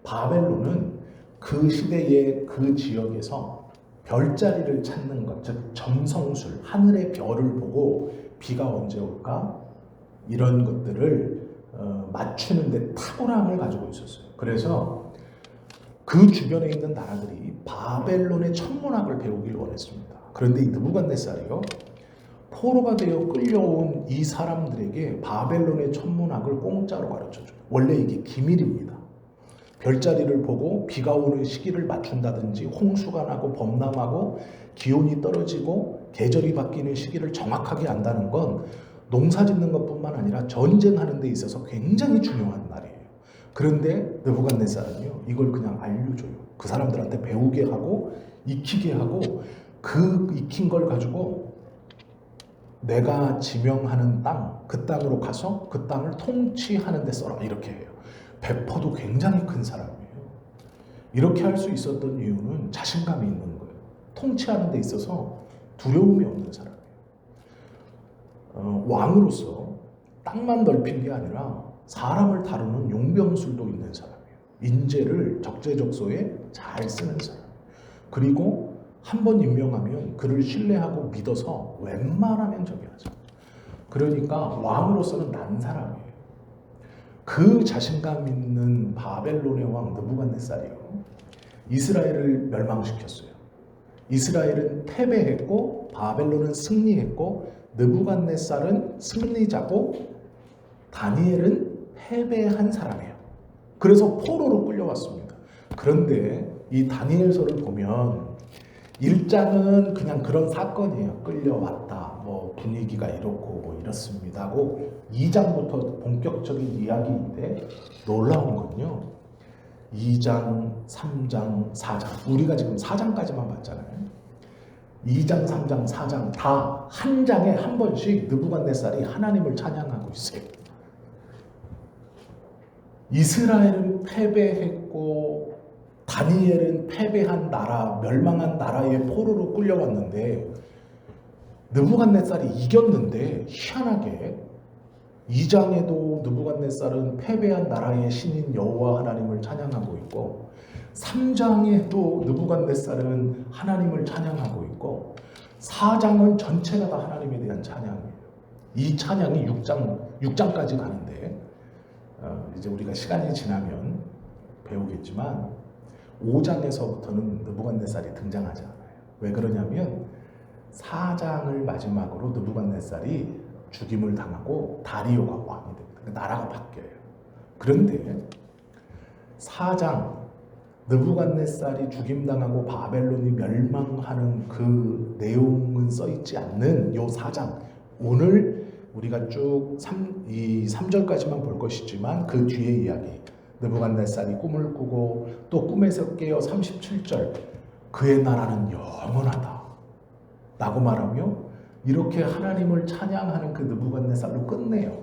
바벨론은 그 시대의 그 지역에서 별자리를 찾는 것, 즉 점성술, 하늘의 별을 보고 비가 언제 올까? 이런 것들을 맞추는데 탁월함을 가지고 있었어요. 그래서 그 주변에 있는 나라들이 바벨론의 천문학을 배우길 원했습니다. 그런데 이 느부갓네살이요, 포로가 되어 끌려온 이 사람들에게 바벨론의 천문학을 공짜로 가르쳐줘요. 원래 이게 기밀입니다. 별자리를 보고 비가 오는 시기를 맞춘다든지, 홍수가 나고 범람하고 기온이 떨어지고 계절이 바뀌는 시기를 정확하게 안다는 건 농사 짓는 것뿐만 아니라 전쟁하는 데 있어서 굉장히 중요한 날이에요. 그런데 느부갓네살은요, 이걸 그냥 알려줘요. 그 사람들한테 배우게 하고 익히게 하고, 그 익힌 걸 가지고 내가 지명하는 땅, 그 땅으로 가서 그 땅을 통치하는 데 써라, 이렇게 해요. 배포도 굉장히 큰 사람이에요. 이렇게 할 수 있었던 이유는 자신감이 있는 거예요. 통치하는 데 있어서 두려움이 없는 사람이에요. 왕으로서 땅만 넓힌 게 아니라 사람을 다루는 용병술도 있는 사람이에요. 인재를 적재적소에 잘 쓰는 사람. 그리고 한 번 임명하면 그를 신뢰하고 믿어서 웬만하면 저기 하죠. 그러니까 왕으로서는 난 사람이에요. 그 자신감 있는 바벨론의 왕 느부갓네살이요, 이스라엘을 멸망시켰어요. 이스라엘은 패배했고 바벨론은 승리했고, 느부갓네살은 승리자고 다니엘은 패배한 사람이에요. 그래서 포로로 끌려왔습니다. 그런데 이 다니엘서를 보면 1장은 그냥 그런 사건이에요. 끌려왔다, 뭐 분위기가 이렇고 뭐 이렇습니다 하고, 2장부터 본격적인 이야기인데 놀라운 건요, 2장, 3장, 4장, 우리가 지금 4장까지만 봤잖아요. 2장, 3장, 4장 다 한 장에 한 번씩 느부갓네살이 하나님을 찬양하고 있어요. 이스라엘은 패배했고 다니엘은 패배한 나라, 멸망한 나라의 포로로 끌려왔는데, 느부갓네살이 이겼는데 희한하게 2장에도 느부갓네살은 패배한 나라의 신인 여호와 하나님을 찬양하고 있고, 3장에도 느부갓네살은 하나님을 찬양하고 있고, 4장은 전체가 다 하나님에 대한 찬양이에요. 이 찬양이 6장까지 가는데, 이제 우리가 시간이 지나면 배우겠지만 5장에서부터는 느부갓네살이 등장하지 않아요. 왜 그러냐면 4장을 마지막으로 느부갓네살이 죽임을 당하고 다리오가 왕이 됩니다. 그러니까 나라가 바뀌어요. 그런데 4장 느부갓네살이 죽임당하고 바벨론이 멸망하는 그 내용은 써있지 않는 요 4장, 오늘 우리가 쭉 3절까지만 볼 것이지만 그 뒤에 이야기, 느부갓네살이 꿈을 꾸고 또 꿈에서 깨어 37절, 그의 나라는 영원하다 라고 말하며 이렇게 하나님을 찬양하는 그 느부갓네살로 끝내요.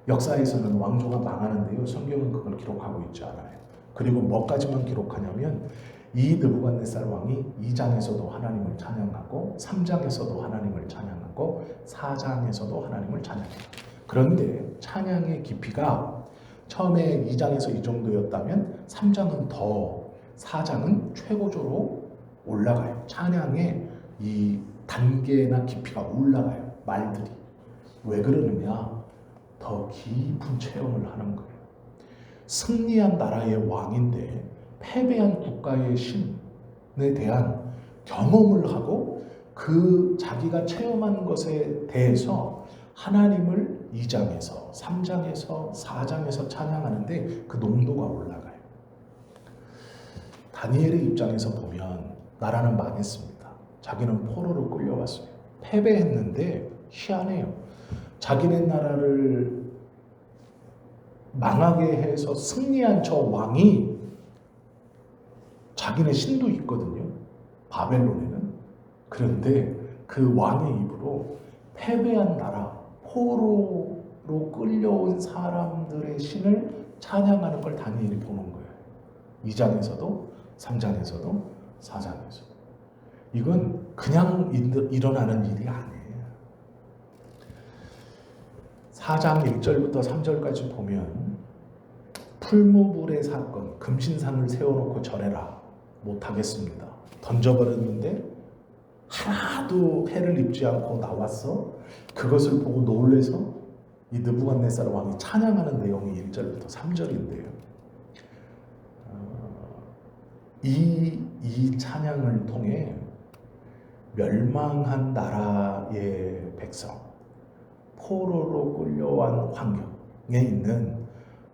역사에서는 왕조가 망하는데요, 성경은 그걸 기록하고 있지 않아요. 그리고 뭐까지만 기록하냐면 이 느부갓네살 왕이 2장에서도 하나님을 찬양하고 3장에서도 하나님을 찬양하고 4장에서도 하나님을 찬양해요. 그런데 찬양의 깊이가 처음에 2장에서 이 정도였다면 3장은 더, 4장은 최고조로 올라가요. 찬양의 이 단계나 깊이가 올라가요. 말들이. 왜 그러느냐? 더 깊은 체험을 하는 거예요. 승리한 나라의 왕인데 패배한 국가의 신에 대한 경험을 하고 그 자기가 체험한 것에 대해서 하나님을 2장에서 3장에서 4장에서 찬양하는데 그 농도가 올라가요. 다니엘의 입장에서 보면 나라는 망했습니다. 자기는 포로로 끌려왔어요. 패배했는데 희한해요. 자기네 나라를 망하게 해서 승리한 저 왕이 자기네 신도 있거든요. 바벨론에는. 그런데 그 왕의 입으로 패배한 나라, 포로로 끌려온 사람들의 신을 찬양하는 걸 다니엘이 보는 거예요. 2장에서도 3장에서도 4장에서도. 이건 그냥 일어나는 일이 아니에요. 4장 1절부터 3절까지 보면 풀무불의 사건, 금신상을 세워놓고 절해라. 못하겠습니다. 던져버렸는데 하나도 해를 입지 않고 나왔어. 그것을 보고 놀래서 이 느부갓네살 왕이 찬양하는 내용이 1절부터 3절인데요. 이 찬양을 통해 멸망한 나라의 백성, 포로로 끌려온 환경에 있는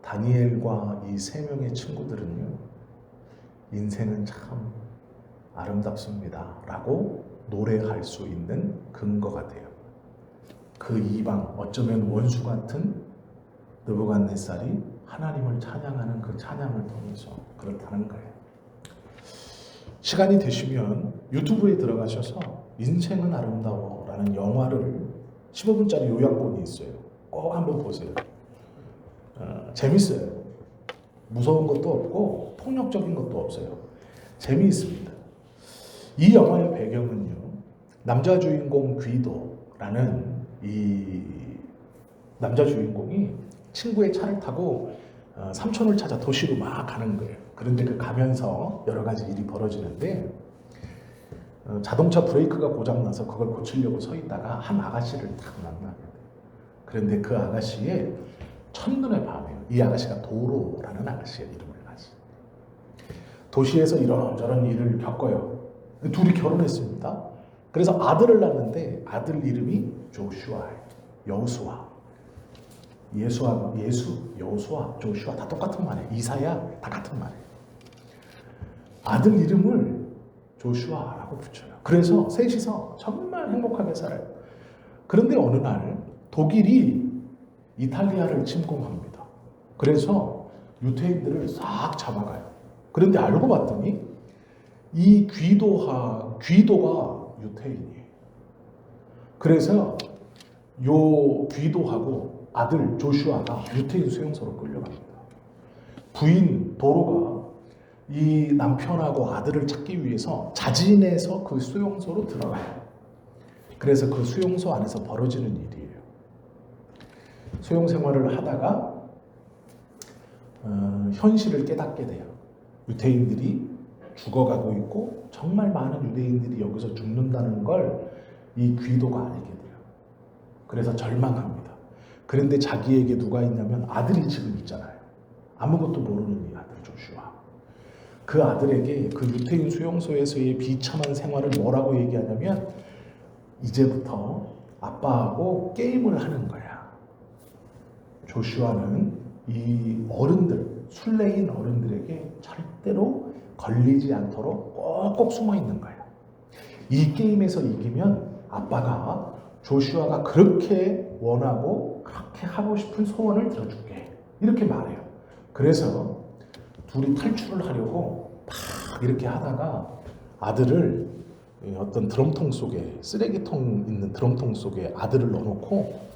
다니엘과 이 세 명의 친구들은요, 인생은 참 아름답습니다 라고 노래할 수 있는 근거가 돼요. 그 이방, 어쩌면 원수 같은 느부갓네살이 하나님을 찬양하는 그 찬양을 통해서 그렇다는 거예요. 시간이 되시면 유튜브에 들어가셔서 인생은 아름다워 라는 영화를 15분짜리 요약본이 있어요. 꼭 한번 보세요. 재밌어요. 무서운 것도 없고 폭력적인 것도 없어요. 재미있습니다. 이 영화의 배경은요, 남자 주인공 귀도라는 이 남자 주인공이 친구의 차를 타고 삼촌을 찾아 도시로 막 가는 거예요. 그런데 그 가면서 여러 가지 일이 벌어지는데 자동차 브레이크가 고장나서 그걸 고치려고 서 있다가 한 아가씨를 딱 만나게 돼요. 그런데 그 아가씨의 첫눈에 반해요. 이 아가씨가 도로라는 아가씨의 이름을 가지. 도시에서 이런저런 일을 겪어요. 둘이 결혼했습니다. 그래서 아들을 낳는데 아들 이름이 조슈아예요. 여호수아. 여호수아, 조슈아 다 똑같은 말이에요. 이사야 다 같은 말이에요. 아들 이름을 조슈아라고 붙여요. 그래서 셋이서 정말 행복하게 살아요. 그런데 어느 날 독일이 이탈리아를 침공합니다. 그래서 유태인들을 싹 잡아가요. 그런데 알고 봤더니 이 귀도가 유태인이에요. 그래서 요 귀도하고 아들 조슈아가 유태인 수용소로 끌려갑니다. 부인 도로가 이 남편하고 아들을 찾기 위해서 자진해서 그 수용소로 들어가요. 그래서 그 수용소 안에서 벌어지는 일이에요. 수용 생활을 하다가 현실을 깨닫게 돼요. 유태인들이 죽어가고 있고 정말 많은 유대인들이 여기서 죽는다는 걸 이 귀도가 알게 돼요. 그래서 절망합니다. 그런데 자기에게 누가 있냐면 아들이 지금 있잖아요. 아무것도 모르는 이 아들 조슈아. 그 아들에게 그 유태인 수용소에서의 비참한 생활을 뭐라고 얘기하냐면 이제부터 아빠하고 게임을 하는 거야. 조슈아는 이 어른들, 순례인 어른들에게 절대로 걸리지 않도록 꼭꼭 숨어 있는 거야. 이 게임에서 이기면 아빠가 조슈아가 그렇게 원하고 그렇게 하고 싶은 소원을 들어줄게. 이렇게 말해요. 그래서 둘이 탈출을 하려고 막 이렇게 하다가 아들을 어떤 드럼통 속에, 쓰레기통 있는 드럼통 속에 아들을 넣어놓고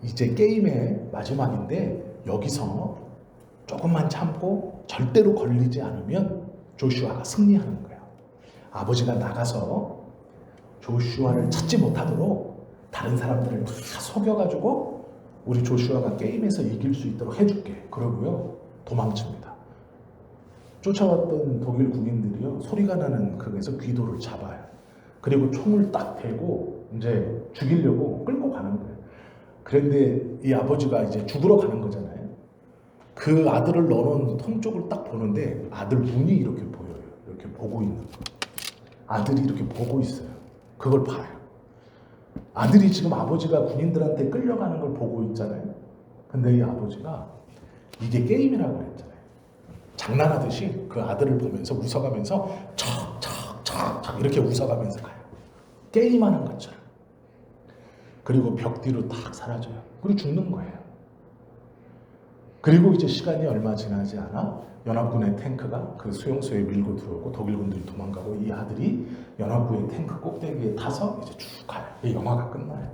이제 게임의 마지막인데 여기서 조금만 참고 절대로 걸리지 않으면 조슈아가 승리하는 거야. 아버지가 나가서 조슈아를 찾지 못하도록 다른 사람들을 다 속여가지고 우리 조슈아가 게임에서 이길 수 있도록 해줄게. 그러고요 도망칩니다. 쫓아왔던 독일 군인들이요 소리가 나는 극에서 귀도를 잡아요. 그리고 총을 딱 대고 이제 죽이려고 끌고 가는 거예요. 그런데 이 아버지가 이제 죽으러 가는 거잖아요. 그 아들을 넣어놓은 통 쪽을 딱 보는데 아들 눈이 이렇게 보여요. 이렇게 보고 있는 거. 아들이 이렇게 보고 있어요. 그걸 봐요. 아들이 지금 아버지가 군인들한테 끌려가는 걸 보고 있잖아요. 근데 이 아버지가 이게 게임이라고 했잖아요. 장난하듯이 그 아들을 보면서 웃어가면서 척 이렇게 웃어가면서 가요. 게임하는 것처럼. 그리고 벽 뒤로 딱 사라져요. 그리고 죽는 거예요. 그리고 이제 시간이 얼마 지나지 않아 연합군의 탱크가 그 수용소에 밀고 들어오고 독일군들이 도망가고 이 아들이 연합군의 탱크 꼭대기에 타서 이제 쭉 가요. 이 영화가 끝나요.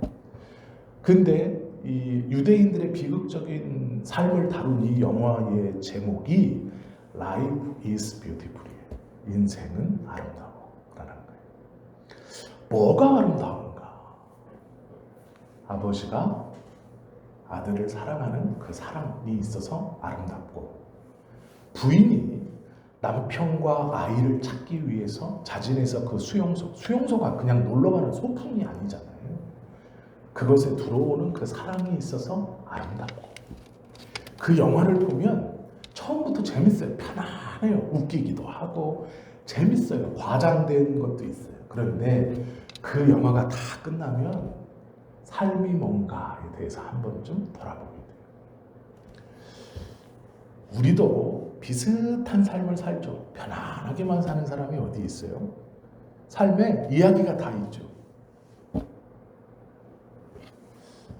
근데 이 유대인들의 비극적인 삶을 다룬 이 영화의 제목이 Life is Beautiful이에요. 인생은 아름다워라는 거예요. 뭐가 아름다운가? 아버지가 아들을 사랑하는 그 사랑이 있어서 아름답고, 부인이 남편과 아이를 찾기 위해서 자진해서 그 수용소가 그냥 놀러가는 소풍이 아니잖아요. 그것에 들어오는 그 사랑이 있어서 아름답고, 그 영화를 보면 처음부터 재밌어요. 편안해요. 웃기기도 하고 재밌어요. 과장된 것도 있어요. 그런데 그 영화가 다 끝나면 삶이 뭔가에 대해서 한 번쯤 돌아보게 돼요. 우리도 비슷한 삶을 살죠. 편안하게만 사는 사람이 어디 있어요? 삶에 이야기가 다 있죠.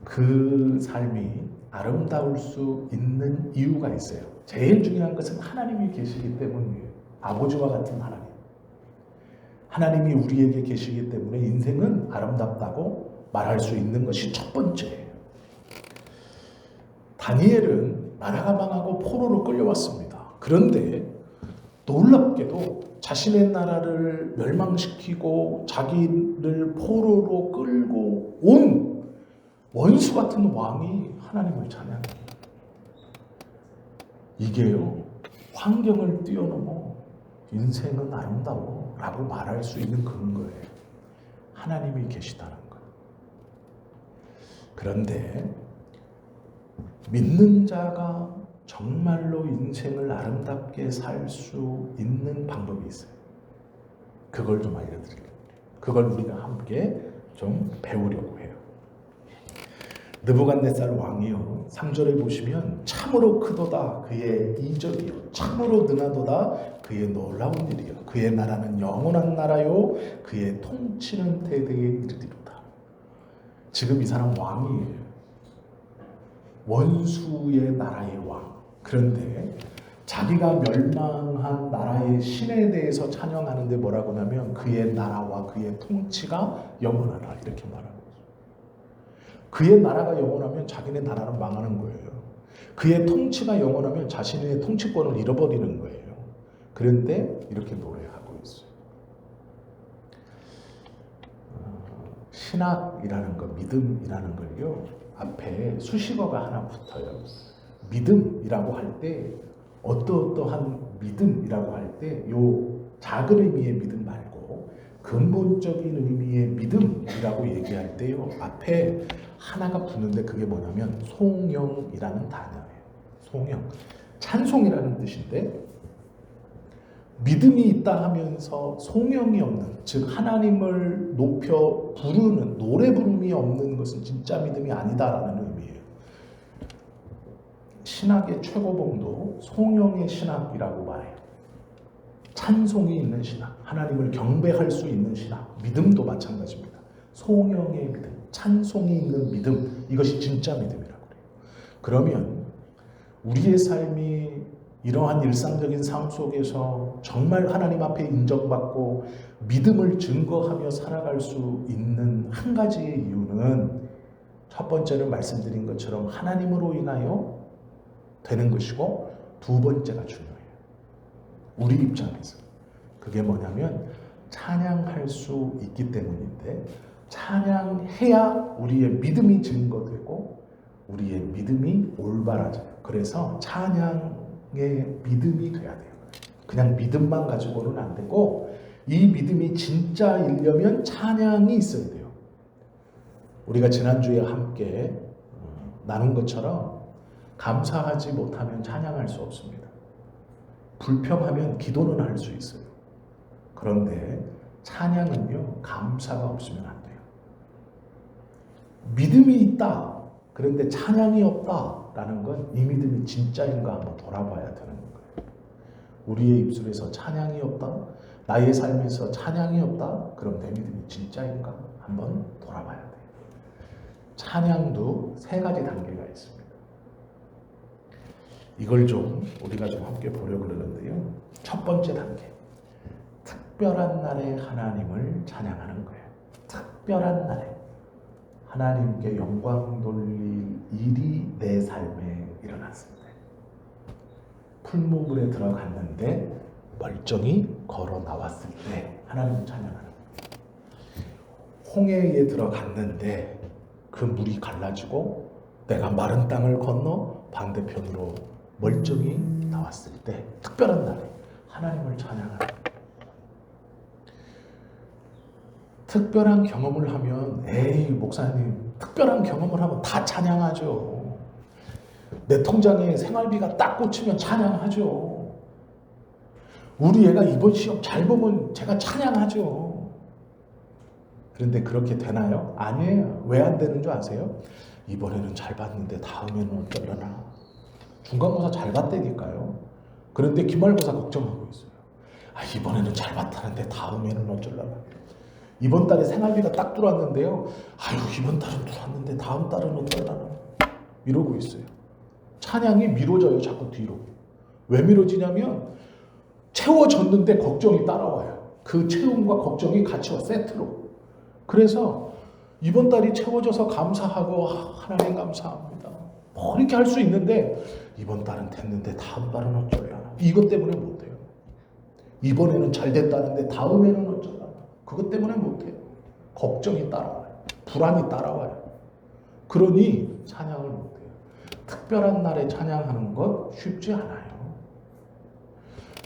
그 삶이 아름다울 수 있는 이유가 있어요. 제일 중요한 것은 하나님이 계시기 때문이에요. 아버지와 같은 하나님. 하나님이 우리에게 계시기 때문에 인생은 아름답다고 말할 수 있는 것이 첫 번째예요. 다니엘은 나라가 망하고 포로로 끌려왔습니다. 그런데 놀랍게도 자신의 나라를 멸망시키고 자기를 포로로 끌고 온 원수 같은 왕이 하나님을 찬양해요. 이게요, 환경을 뛰어넘어 인생은 아름다워 라고 말할 수 있는 근거예요. 하나님이 계시다는 것. 그런데 믿는 자가 정말로 인생을 아름답게 살 수 있는 방법이 있어요. 그걸 좀 알려드릴게요. 그걸 우리가 함께 좀 배우려고 해요. 느부갓네살 왕이요, 3절에 보시면 참으로 크도다 그의 이적이요, 참으로 능하도다 그의 놀라운 일이요, 그의 나라는 영원한 나라요, 그의 통치는 대대에 이르리로다. 지금 이 사람 왕이에요. 원수의 나라의 왕. 그런데 자기가 멸망한 나라의 신에 대해서 찬양하는데 뭐라고 하냐면 그의 나라와 그의 통치가 영원하다 이렇게 말하고 있어요. 그의 나라가 영원하면 자기네 나라는 망하는 거예요. 그의 통치가 영원하면 자신의 통치권을 잃어버리는 거예요. 그런데 이렇게 노래하고 있어요. 신학이라는 거, 믿음이라는 걸요, 앞에 수식어가 하나 붙어요. 믿음이라고 할 때 어떠한 믿음이라고 할 때 요 작은 의미의 믿음 말고 근본적인 의미의 믿음이라고 얘기할 때요, 앞에 하나가 붙는데 그게 뭐냐면 송영이라는 단어예요. 송영. 찬송이라는 뜻인데, 믿음이 있다 하면서 송영이 없는, 즉 하나님을 높여 부르는 노래 부름이 없는 것은 진짜 믿음이 아니다라는 의미예요. 신학의 최고봉도 송영의 신학이라고 말해요. 찬송이 있는 신학, 하나님을 경배할 수 있는 신학, 믿음도 마찬가지입니다. 송영의 믿음, 찬송이 있는 믿음, 이것이 진짜 믿음이라고 그래요. 그러면 우리의 삶이 이러한 일상적인 삶 속에서 정말 하나님 앞에 인정받고 믿음을 증거하며 살아갈 수 있는 한 가지의 이유는, 첫 번째는 말씀드린 것처럼 하나님으로 인하여 되는 것이고, 두 번째가 중요해요. 우리 입장에서 그게 뭐냐면 찬양할 수 있기 때문인데, 찬양해야 우리의 믿음이 증거되고 우리의 믿음이 올바라져요. 그래서 찬양의 믿음이 돼야 돼요. 그냥 믿음만 가지고는 안 되고 이 믿음이 진짜이려면 찬양이 있어야 돼요. 우리가 지난주에 함께 나눈 것처럼 감사하지 못하면 찬양할 수 없습니다. 불평하면 기도는 할 수 있어요. 그런데 찬양은요, 감사가 없으면 안 돼요. 믿음이 있다, 그런데 찬양이 없다라는 건 이 믿음이 진짜인가 한번 돌아봐야 되는 거예요. 우리의 입술에서 찬양이 없다, 나의 삶에서 찬양이 없다, 그럼 내 믿음이 진짜인가 한번 돌아봐야 돼요. 찬양도 세 가지 단계가 있습니다. 이걸 좀 우리가 좀 함께 보려고 그러는데요. 첫 번째 단계, 특별한 날에 하나님을 찬양하는 거예요. 특별한 날에 하나님께 영광 돌릴 일이 내 삶에 일어났을 때, 풀무불에 들어갔는데 멀쩡히 걸어 나왔을 때 하나님을 찬양하는 거예요. 홍해에 들어갔는데 그 물이 갈라지고 내가 마른 땅을 건너 반대편으로 멀쩡히 나왔을 때 특별한 날에 하나님을 찬양하는, 특별한 경험을 하면 에이 목사님 특별한 경험을 하면 다 찬양하죠. 내 통장에 생활비가 딱 꽂히면 찬양하죠. 우리 애가 이번 시험 잘 보면 제가 찬양하죠. 그런데 그렇게 되나요? 아니에요. 왜 안 되는 줄 아세요? 이번에는 잘 봤는데 다음에는 어쩌려나. 중간고사 잘 봤다니까요. 그런데 기말고사 걱정하고 있어요. 이번에는 잘 봤다는데 다음에는 어쩌려나. 이번 달에 생활비가 딱 들어왔는데요. 이번 달은 들어왔는데 다음 달은 어쩌려나. 이러고 있어요. 찬양이 미뤄져요. 자꾸 뒤로. 왜 미뤄지냐면 채워졌는데 걱정이 따라와요. 그 채움과 걱정이 같이 와, 세트로. 그래서 이번 달이 채워져서 감사하고 하나님 감사합니다. 뭐 이렇게 할 수 있는데 이번 달은 됐는데 다음 달은 어쩌려나. 이것 때문에 못해요. 이번에는 잘 됐다는데 다음에는 어쩌려나. 그것 때문에 못해요. 걱정이 따라와요. 불안이 따라와요. 그러니 찬양을 못해요. 특별한 날에 찬양하는 것 쉽지 않아요.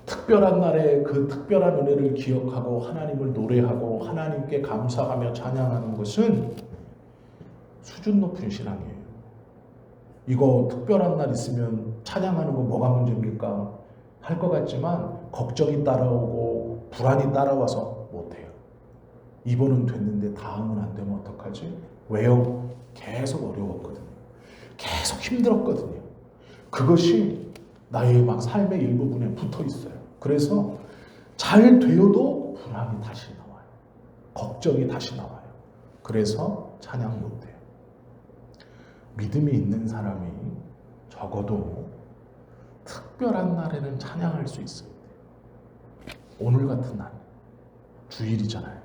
특별한 날에 그 특별한 은혜를 기억하고 하나님을 노래하고 하나님께 감사하며 찬양하는 것은 수준 높은 신앙이에요. 이거 특별한 날 있으면 찬양하는 거 뭐가 문제입니까? 할 것 같지만 걱정이 따라오고 불안이 따라와서 못해요. 이번은 됐는데 다음은 안 되면 어떡하지? 왜요? 계속 어려웠거든요. 계속 힘들었거든요. 그것이 나의 막 삶의 일부분에 붙어 있어요. 그래서 잘 되어도 불안이 다시 나와요. 걱정이 다시 나와요. 그래서 찬양 못해요. 믿음이 있는 사람이 적어도 특별한 날에는 찬양할 수 있어요. 오늘 같은 날, 주일이잖아요.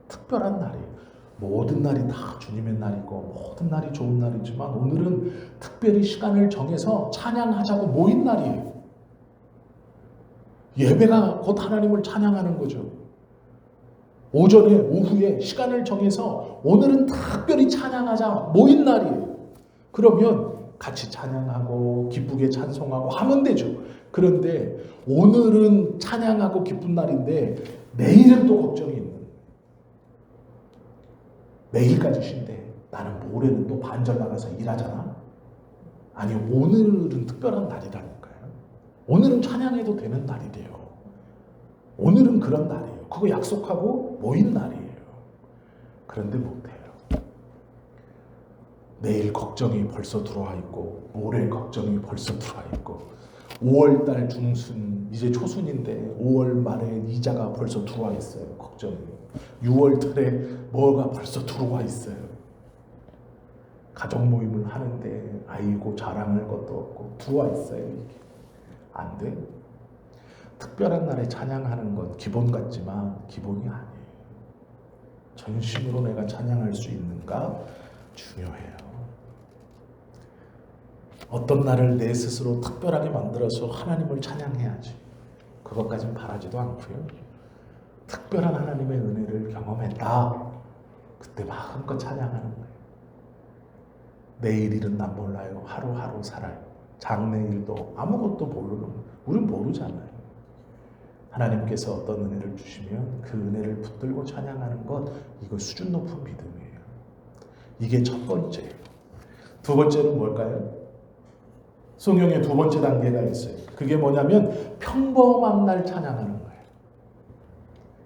특별한 날이에요. 모든 날이 다 주님의 날이고 모든 날이 좋은 날이지만 오늘은 특별히 시간을 정해서 찬양하자고 모인 날이에요. 예배가 곧 하나님을 찬양하는 거죠. 오전에 오후에 시간을 정해서 오늘은 특별히 찬양하자 모인 날이에요. 그러면 같이 찬양하고 기쁘게 찬송하고 하면 되죠. 그런데 오늘은 찬양하고 기쁜 날인데 내일은 또 걱정이 있는, 내일까지 쉰대. 나는 모레는 또 반절 나가서 일하잖아. 아니, 오늘은 특별한 날이라니까요. 오늘은 찬양해도 되는 날이래요. 오늘은 그런 날이에요. 그거 약속하고 모인 날이에요. 그런데 못해요. 내일 걱정이 벌써 들어와 있고 모레 걱정이 벌써 들어와 있고 5월달 중순, 이제 초순인데 5월 말에 이자가 벌써 들어와 있어요. 걱정이. 6월달에 뭐가 벌써 들어와 있어요. 가족 모임을 하는데 아이고 자랑할 것도 없고 들어와 있어요. 이게 안 돼요. 특별한 날에 찬양하는 건 기본 같지만 기본이 아니에요. 전심으로 내가 찬양할 수 있는가 중요해요. 어떤 날을 내 스스로 특별하게 만들어서 하나님을 찬양해야지. 그것까진 바라지도 않고요. 특별한 하나님의 은혜를 경험했다. 그때 마음껏 찬양하는 거예요. 내일 일은 난 몰라요. 하루하루 살아요. 장래일도 아무것도 모르는, 우린 모르잖아요. 하나님께서 어떤 은혜를 주시면 그 은혜를 붙들고 찬양하는 것, 이거 수준 높은 믿음이에요. 이게 첫 번째예요. 두 번째는 뭘까요? 성경에 두 번째 단계가 있어요. 그게 뭐냐면 평범한 날 찬양하는 거예요.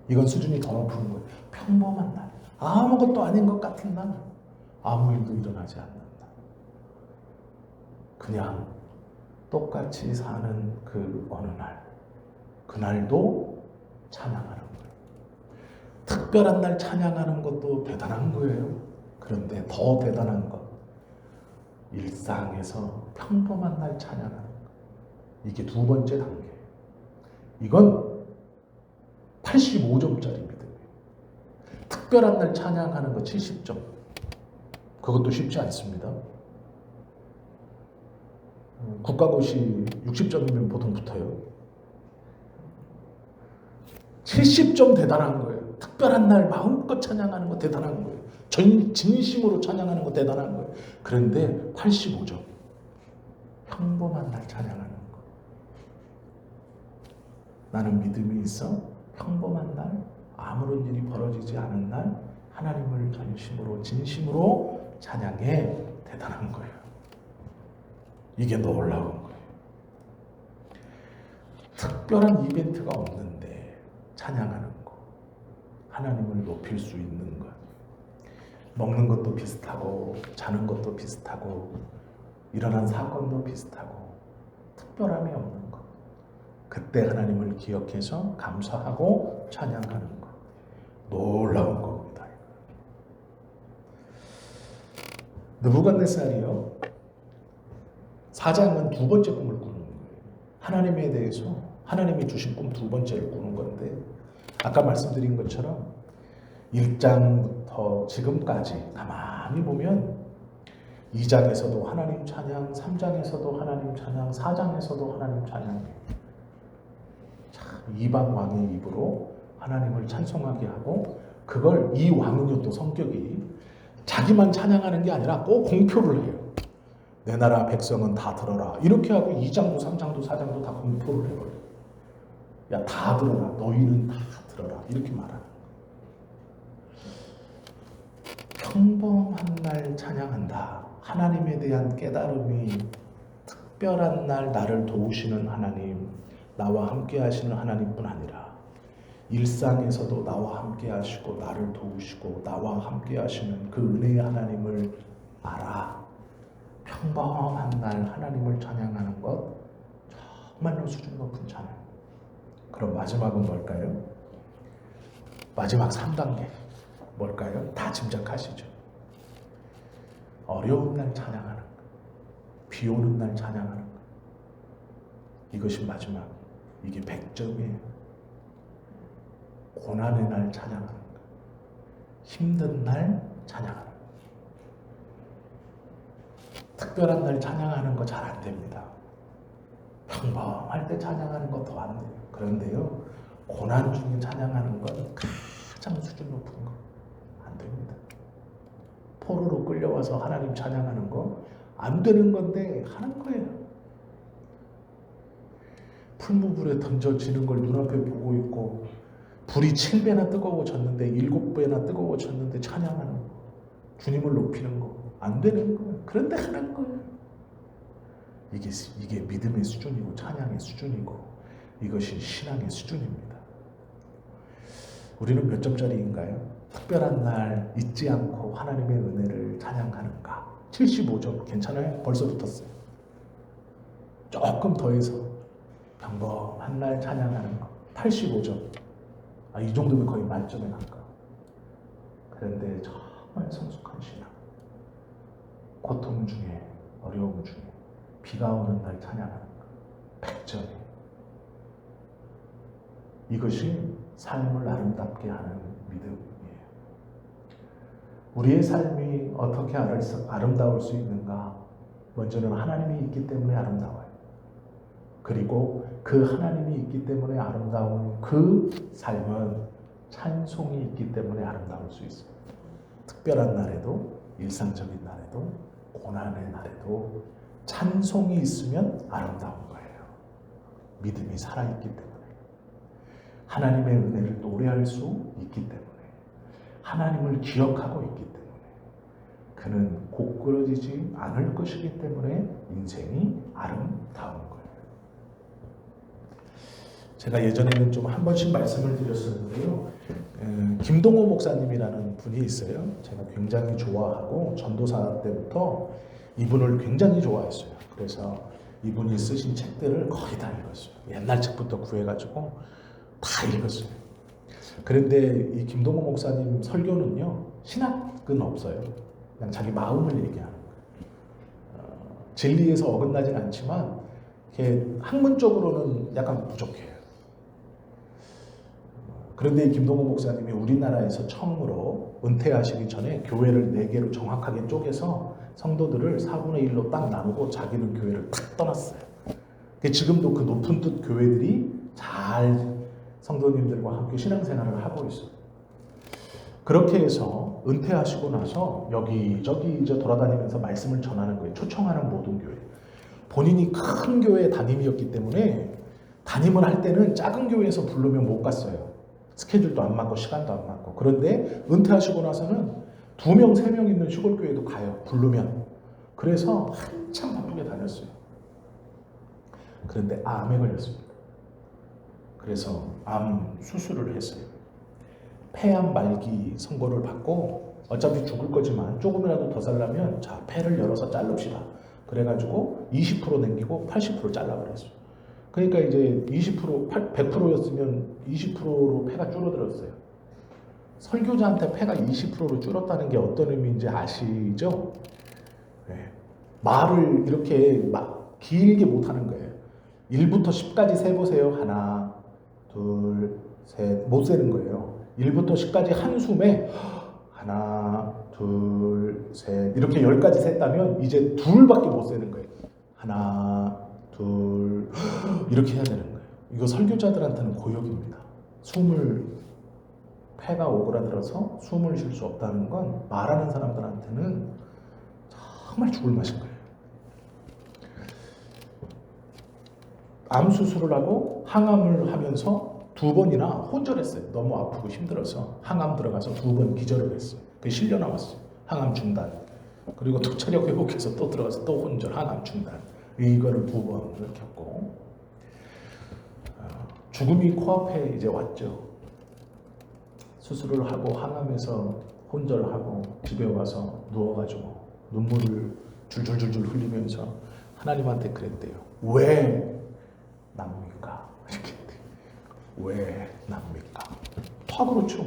이건 수준이 더 높은 거예요. 평범한 날. 아무것도 아닌 것 같은 날. 아무 일도 일어나지 않는 날. 그냥 똑같이 사는 그 어느 날. 그날도 찬양하는 거예요. 특별한 날 찬양하는 것도 대단한 거예요. 그런데 더 대단한 것. 일상에서 평범한 날 찬양하는 것. 이게 두 번째 단계. 이건 85점짜리 믿음이에요. 특별한 날 찬양하는 거 70점. 그것도 쉽지 않습니다. 국가고시 60점이면 보통 붙어요. 70점 대단한 거예요. 특별한 날 마음껏 찬양하는 거 대단한 거예요. 진심으로 찬양하는 거 대단한 거예요. 그런데 85점. 평범한 날 찬양하는 거. 나는 믿음이 있어. 평범한 날, 아무런 일이 벌어지지 않은 날 하나님을 전심으로 진심으로 찬양해. 대단한 거예요. 이게 놀라운 거예요. 특별한 이벤트가 없는데 찬양하는 거, 하나님을 높일 수 있는 것. 먹는 것도 비슷하고 자는 것도 비슷하고 일어난 사건도 비슷하고 특별함이 없는 것. 그때 하나님을 기억해서 감사하고 찬양하는 것. 놀라운 겁니다. 느부갓네살이요, 사장은 두 번째 꿈을 꾸는 거예요. 하나님에 대해서 하나님이 주신 꿈 두 번째를 꾸는 건데, 아까 말씀드린 것처럼 1장부터 지금까지 가만히 보면 2장에서도 하나님 찬양, 3장에서도 하나님 찬양, 4장에서도 하나님 찬양해. 이방 왕의 입으로 하나님을 찬송하게 하고, 그걸 이 왕은요 또 성격이 자기만 찬양하는 게 아니라 꼭 공표를 해요. 내 나라 백성은 다 들어라. 이렇게 하고 2장도 3장도 4장도 다 공표를 해버려요. 야, 다 들어라. 너희는 다 들어라. 이렇게 말하는 거예요. 평범한 날 찬양한다. 하나님에 대한 깨달음이 특별한 날 나를 도우시는 하나님, 나와 함께 하시는 하나님뿐 아니라 일상에서도 나와 함께 하시고 나를 도우시고 나와 함께 하시는 그 은혜의 하나님을 알아. 평범한 날 하나님을 찬양하는 것 정말로 수준 높은 찬양. 그럼 마지막은 뭘까요? 마지막 3단계 뭘까요? 다 짐작하시죠? 어려운 날 찬양하는 것, 비 오는 날 찬양하는 것. 이것이 마지막. 이게 100점이에요. 고난의 날 찬양하는 것, 힘든 날 찬양하는 것. 특별한 날 찬양하는 거 잘 안 됩니다. 평범할 때 찬양하는 거 더 안 돼요. 그런데요, 고난 중에 찬양하는 건 가장 수준 높은 거 안 됩니다. 포로로 끌려와서 하나님 찬양하는 거 안 되는 건데 하는 거예요. 풀무불에 던져지는 걸 눈앞에 보고 있고, 불이 7배나 뜨거워졌는데 7배나 뜨거워졌는데 찬양하는 거, 주님을 높이는 거 안 되는 거예요. 그런데 하는 거예요. 이게 믿음의 수준이고 찬양의 수준이고 이것이 신앙의 수준입니다. 우리는 몇 점짜리인가요? 특별한 날 잊지 않고 하나님의 은혜를 찬양하는가? 75점. 괜찮아요? 벌써 붙었어요. 조금 더해서 평범한 날 찬양하는 거 85점. 이 정도면 거의 만점에 가까워. 그런데 정말 성숙한 신앙, 고통 중에, 어려움 중에 비가 오는 날 찬양하는 거 100점이에요. 이것이 삶을 아름답게 하는 믿음이에요. 우리의 삶이 어떻게 아름다울 수 있는가? 먼저는 하나님이 있기 때문에 아름다워요. 그리고 그 하나님이 있기 때문에 아름다운 그 삶은 찬송이 있기 때문에 아름다울 수 있어요. 특별한 날에도, 일상적인 날에도, 고난의 날에도 찬송이 있으면 아름다운 거예요. 믿음이 살아있기 때문에, 하나님의 은혜를 노래할 수 있기 때문에, 하나님을 기억하고 있기 때문에, 그는 고꾸러지지 않을 것이기 때문에 인생이 아름다운 거예요. 제가 예전에는 좀 한 번씩 말씀을 드렸었는데요. 김동호 목사님이라는 분이 있어요. 제가 굉장히 좋아하고 전도사 때부터 이분을 굉장히 좋아했어요. 그래서 이분이 쓰신 책들을 거의 다 읽었어요. 옛날 책부터 구해가지고 다 읽었어요. 그런데 이 김동호 목사님 설교는요, 신학은 없어요. 그냥 자기 마음을 얘기하는 거예요. 진리에서 어긋나진 않지만 이렇게 학문적으로는 약간 부족해요. 그런데 김동호 목사님이 우리나라에서 처음으로 은퇴하시기 전에 교회를 4개로 정확하게 쪼개서 성도들을 4분의 1로 딱 나누고 자기는 교회를 탁 떠났어요. 지금도 그 높은 뜻 교회들이 잘 성도님들과 함께 신앙생활을 하고 있어요. 그렇게 해서 은퇴하시고 나서 여기저기 이제 돌아다니면서 말씀을 전하는 거예요. 초청하는 모든 교회. 본인이 큰 교회 담임이었기 때문에 담임을 할 때는 작은 교회에서 부르면 못 갔어요. 스케줄도 안 맞고 시간도 안 맞고. 그런데 은퇴하시고 나서는 2명, 3명 있는 시골 교회도 가요. 부르면. 그래서 한참 바쁘게 다녔어요. 그런데 암에 걸렸습니다. 그래서 암 수술을 했어요. 폐암 말기 선고를 받고 어차피 죽을 거지만 조금이라도 더 살려면 자, 폐를 열어서 자릅시다. 그래가지고 20% 남기고 80% 잘라버렸어요. 그러니까 이제 20%, 100%였으면 20%로 폐가 줄어들었어요. 설교자한테 폐가 20%로 줄었다는 게 어떤 의미인지 아시죠? 네. 말을 이렇게 막 길게 못하는 거예요. 1부터 10까지 세보세요. 하나, 둘, 셋. 못 세는 거예요. 1부터 10까지 한숨에 하나, 둘, 셋. 이렇게 10까지 셌다면 이제 둘밖에 못 세는 거예요. 하나, 둘. 이렇게 해야 되는 거예요. 이거 설교자들한테는 고역입니다. 폐가 오그라들어서 숨을 쉴 수 없다는 건 말하는 사람들한테는 정말 죽을 맛인 거예요. 암 수술을 하고 항암을 하면서 2번이나 혼절했어요. 너무 아프고 힘들어서 항암 들어가서 2번 기절을 했어요. 그게 실려 나왔어요. 항암 중단. 그리고 또 체력 회복해서 또 들어가서 또 혼절, 항암 중단. 이거를 2번을 겪고 죽음이 코앞에 이제 왔죠. 수술을 하고 항암해서 혼절하고 집에 와서 누워가지고 눈물을 줄줄줄줄 흘리면서 하나님한테 그랬대요. 왜 납니까? 이렇게 했대요. 왜 납니까? 다 그렇죠.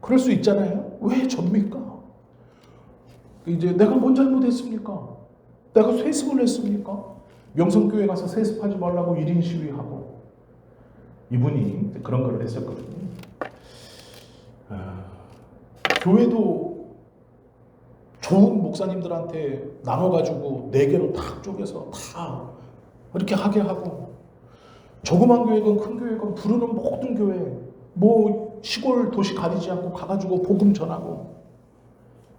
그럴 수 있잖아요. 왜 접니까? 이제 내가 뭔 잘못했습니까? 내가 세습을 했습니까? 명성교회 가서 세습하지 말라고 1인 시위하고 이분이 그런 걸 했었거든요. 교회도 좋은 목사님들한테 나눠가지고 4개로 탁 쪼개서 다 이렇게 하게 하고 조그만 교회건 큰 교회건 부르는 모든 교회 뭐 시골 도시 가리지 않고 가가지고 복음 전하고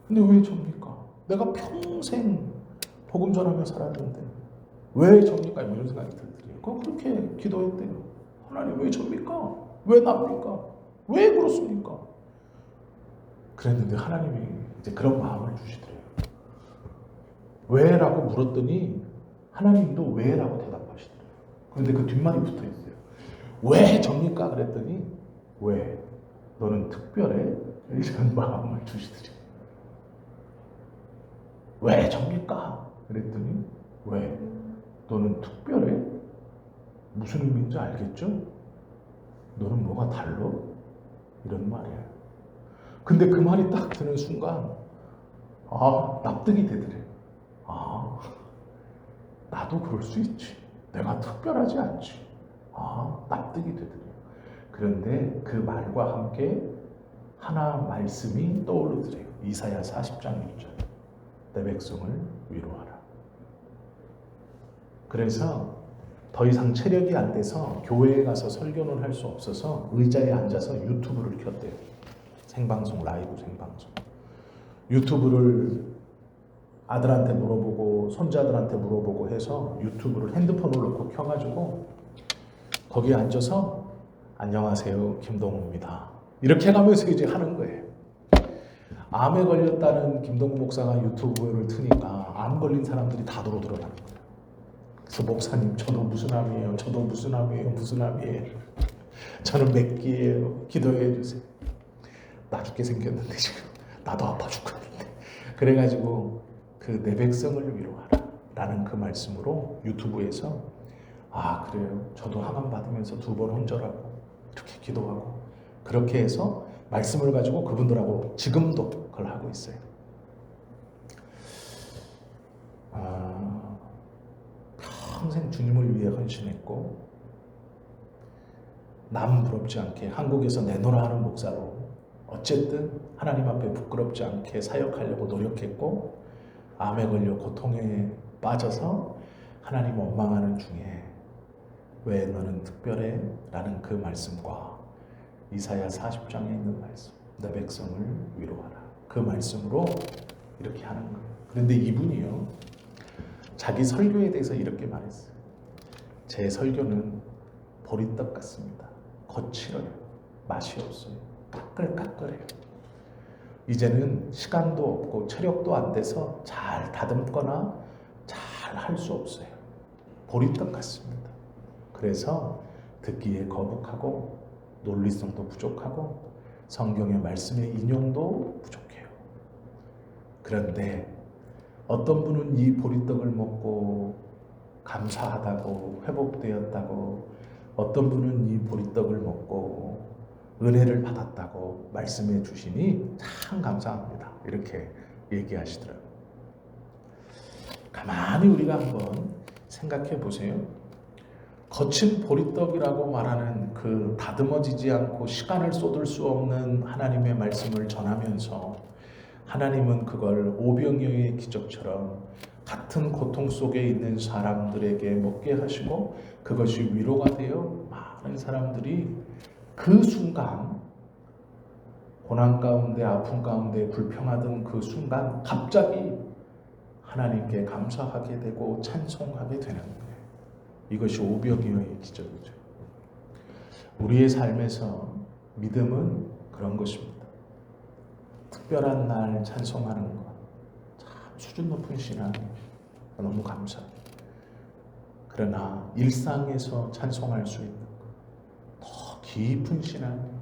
근데 왜 접니까? 내가 평생 복음 전하며 살았는데 왜 접니까? 이런 생각이 들더래요. 그렇게 기도했대요. 하나님 왜 접니까? 왜 납니까? 왜 그렇습니까? 그랬는데 하나님이 이제 그런 마음을 주시더래요. 왜라고 물었더니 하나님도 왜라고 대답하시더래요. 그런데 그 뒷말이 붙어 있어요. 왜 접니까? 그랬더니 왜? 너는 특별해? 이런 마음을 주시더래요. 왜 접니까? 그랬더니 왜? 너는 특별해? 무슨 의미인지 알겠죠? 너는 뭐가 달라? 이런 말이에요. 근데 그 말이 딱 드는 순간 납득이 되더래요. 나도 그럴 수 있지. 내가 특별하지 않지. 납득이 되더래요. 그런데 그 말과 함께 하나 말씀이 떠오르더래요. 이사야 40장 1절. 내 백성을 위로하라. 그래서 더 이상 체력이 안 돼서 교회에 가서 설교는 할 수 없어서 의자에 앉아서 유튜브를 켰대요. 생방송, 라이브 생방송. 유튜브를 아들한테 물어보고 손자들한테 물어보고 해서 유튜브를 핸드폰을 놓고 켜가지고 거기에 앉아서 안녕하세요 김동우입니다. 이렇게 해가면서 이제 하는 거예요. 암에 걸렸다는 김동우 목사가 유튜브를 트니까 암 걸린 사람들이 다 들어가는 거예요. 그래서 목사님 저도 무슨 암이에요. 저도 무슨 암이에요. 무슨 암이에요. 저는 몇 기예요. 기도해 주세요. 나 죽게 생겼는데 지금 나도 아파 죽겠는데. 그래가지고 그 내 백성을 위로하라 라는 그 말씀으로 유튜브에서 그래요. 저도 항암 받으면서 2번 혼절하고 이렇게 기도하고 그렇게 해서 말씀을 가지고 그분들하고 지금도 그걸 하고 있어요. 평생 주님을 위해 헌신했고 남 부럽지 않게 한국에서 내노라 하는 목사로 어쨌든 하나님 앞에 부끄럽지 않게 사역하려고 노력했고 암에 걸려 고통에 빠져서 하나님 원망하는 중에 왜 너는 특별해? 라는 그 말씀과 이사야 40장에 있는 말씀 내 백성을 위로하라. 그 말씀으로 이렇게 하는 거예요. 그런데 이분이요, 자기 설교에 대해서 이렇게 말했어요. 제 설교는 보리떡 같습니다. 거칠어요. 맛이 없어요. 까끌까끌해요. 이제는 시간도 없고 체력도 안 돼서 잘 다듬거나 잘 할 수 없어요. 보리떡 같습니다. 그래서 듣기에 거북하고 논리성도 부족하고 성경의 말씀의 인용도 부족해요. 그런데 어떤 분은 이 보리떡을 먹고 감사하다고 회복되었다고, 어떤 분은 이 보리떡을 먹고 은혜를 받았다고 말씀해 주시니 참 감사합니다. 이렇게 얘기하시더라고요. 가만히 우리가 한번 생각해 보세요. 거친 보리떡이라고 말하는 그 다듬어지지 않고 시간을 쏟을 수 없는 하나님의 말씀을 전하면서 하나님은 그걸 오병이어의 기적처럼 같은 고통 속에 있는 사람들에게 먹게 하시고 그것이 위로가 되어 많은 사람들이 그 순간, 고난 가운데 아픔 가운데 불평하던 그 순간 갑자기 하나님께 감사하게 되고 찬송하게 되는 거예요. 이것이 오병이어의 기적이죠. 우리의 삶에서 믿음은 그런 것입니다. 특별한 날 찬송하는 것, 참 수준 높은 신앙, 너무 감사합니다. 그러나 일상에서 찬송할 수 있는 것, 더 깊은 신앙,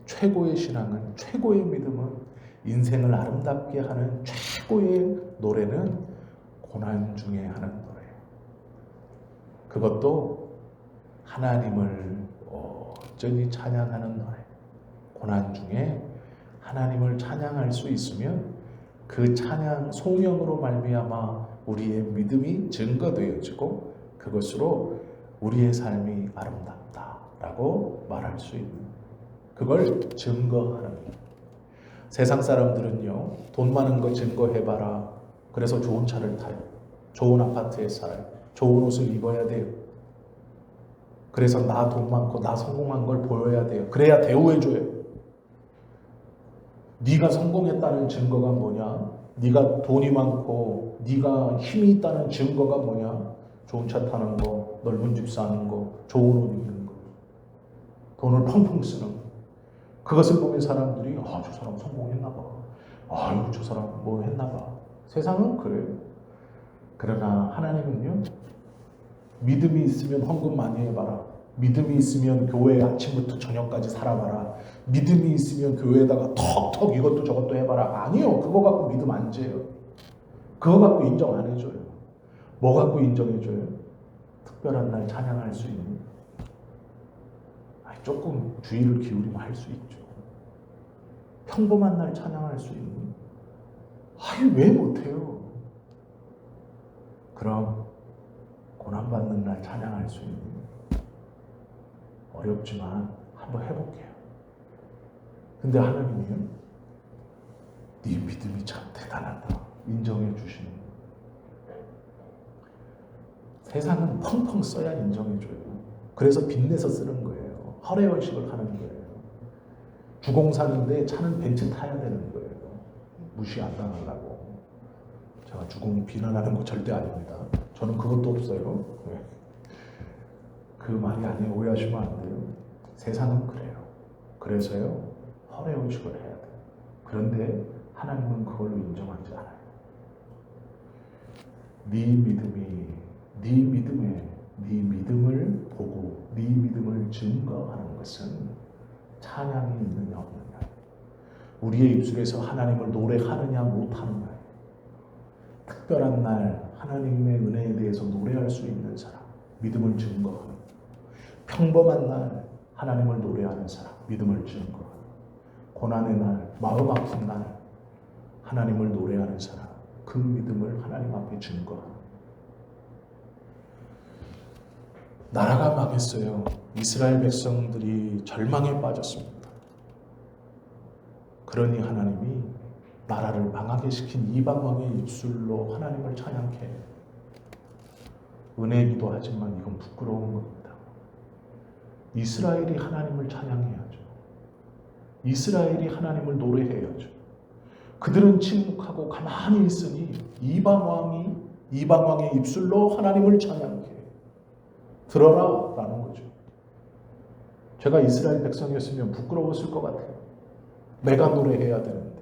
최고의 신앙은, 최고의 믿음은, 인생을 아름답게 하는 최고의 노래는 고난 중에 하는 노래예요. 그것도 하나님을 온전히 찬양하는 노래. 고난 중에 하나님을 찬양할 수 있으면 그 찬양 송영으로 말미암아 우리의 믿음이 증거되어지고 그것으로 우리의 삶이 아름답다라고 말할 수 있는, 그걸 증거하는 거예요. 세상 사람들은요, 돈 많은 거 증거해봐라. 그래서 좋은 차를 타요. 좋은 아파트에 살아요. 좋은 옷을 입어야 돼요. 그래서 나 돈 많고 나 성공한 걸 보여야 돼요. 그래야 대우해줘요. 네가 성공했다는 증거가 뭐냐? 네가 돈이 많고 네가 힘이 있다는 증거가 뭐냐? 좋은 차 타는 거, 넓은 집 사는 거, 좋은 옷 입는 거, 돈을 펑펑 쓰는 거. 그것을 보면 사람들이 저 사람 성공했나 봐. 아유, 저 사람 뭐 했나 봐. 세상은 그래요. 그러나 하나님은요, 믿음이 있으면 헌금 많이 해봐라. 믿음이 있으면 교회 아침부터 저녁까지 살아봐라. 믿음이 있으면 교회에다가 턱턱 이것도 저것도 해봐라. 아니요. 그거 갖고 믿음 안 재요. 그거 갖고 인정 안 해줘요. 뭐 갖고 인정해줘요? 특별한 날 찬양할 수 있는, 조금 주의를 기울이면 할 수 있죠. 평범한 날 찬양할 수 있는, 왜 못해요? 그럼 고난받는 날 찬양할 수 있는, 어렵지만 한번 해볼게요. 근데 하나님이요, 네 믿음이 참 대단하다 인정해 주시는 거예요. 세상은 펑펑 써야 인정해줘요. 그래서 빚내서 쓰는 거예요. 허례원식을 하는 거예요. 주공 사는데 차는 벤츠 타야 되는 거예요. 무시 안 당하려고. 제가 주공 비난하는 거 절대 아닙니다. 저는 그것도 없어요. 그 말이 아니에요. 오해하시면 안 돼요. 세상은 그래요. 그래서요, 허례원식을 해야 돼요. 그런데 하나님은 그걸로 인정하지 않아요. 네 믿음을 보고 네 믿음을 증거하는 것은 찬양이 있느냐 없느냐, 우리의 입술에서 하나님을 노래하느냐 못하느냐, 특별한 날 하나님의 은혜에 대해서 노래할 수 있는 사람, 믿음을 증거하는, 평범한 날 하나님을 노래하는 사람, 믿음을 증거하는, 고난의 날, 마음 아픈 날 하나님을 노래하는 사람, 그 믿음을 하나님 앞에 증거하는. 나라가 망했어요. 이스라엘 백성들이 절망에 빠졌습니다. 그러니 하나님이 나라를 망하게 시킨 이방 왕의 입술로 하나님을 찬양케 해요. 은혜이기도 하지만 이건 부끄러운 겁니다. 이스라엘이 하나님을 찬양해야죠. 이스라엘이 하나님을 노래해야죠. 그들은 침묵하고 가만히 있으니 이방 왕의 입술로 하나님을 찬양해. 들어라 라는 거죠. 제가 이스라엘 백성이었으면 부끄러웠을 것 같아요. 내가 노래해야 되는데,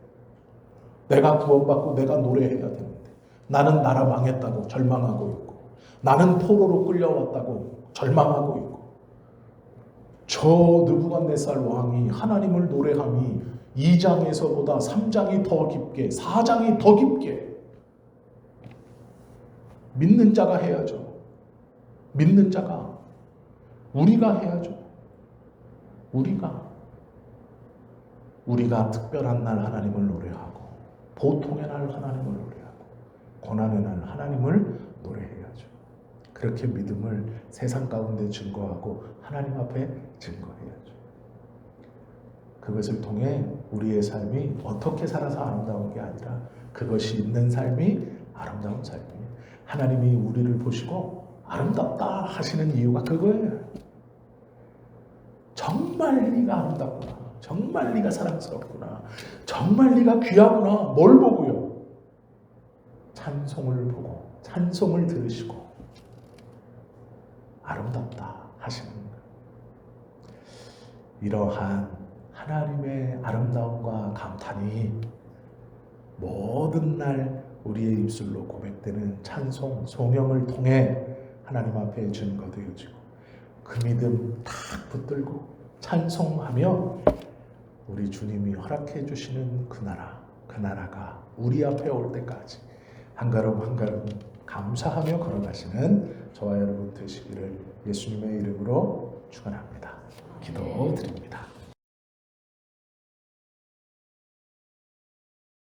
내가 구원받고 내가 노래해야 되는데, 나는 나라 망했다고 절망하고 있고, 나는 포로로 끌려왔다고 절망하고 있고, 저 느부갓네살 왕이 하나님을 노래함이 2장에서보다 3장이 더 깊게, 4장이 더 깊게 믿는 자가 해야죠. 믿는 자가, 우리가 해야죠. 우리가 특별한 날 하나님을 노래하고, 보통의 날 하나님을 노래하고, 고난의 날 하나님을 노래해야죠. 그렇게 믿음을 세상 가운데 증거하고 하나님 앞에 증거해야죠. 그것을 통해 우리의 삶이 어떻게 살아서 아름다운 게 아니라 그것이 있는 삶이 아름다운 삶이에요. 하나님이 우리를 보시고 아름답다 하시는 이유가 그거예요. 정말 네가 아름답구나. 정말 네가 사랑스럽구나. 정말 네가 귀하구나. 뭘 보고요? 찬송을 보고, 찬송을 들으시고 아름답다 하시는 거예요. 이러한 하나님의 아름다움과 감탄이 모든 날 우리의 입술로 고백되는 찬송, 송영을 통해 하나님 앞에 증거되어지고, 그 믿음 탁 붙들고 찬송하며 우리 주님이 허락해 주시는 그 나라가 우리 앞에 올 때까지 한 걸음 한 걸음 감사하며 걸어가시는 저와 여러분 되시기를 예수님의 이름으로 축원합니다. 기도드립니다.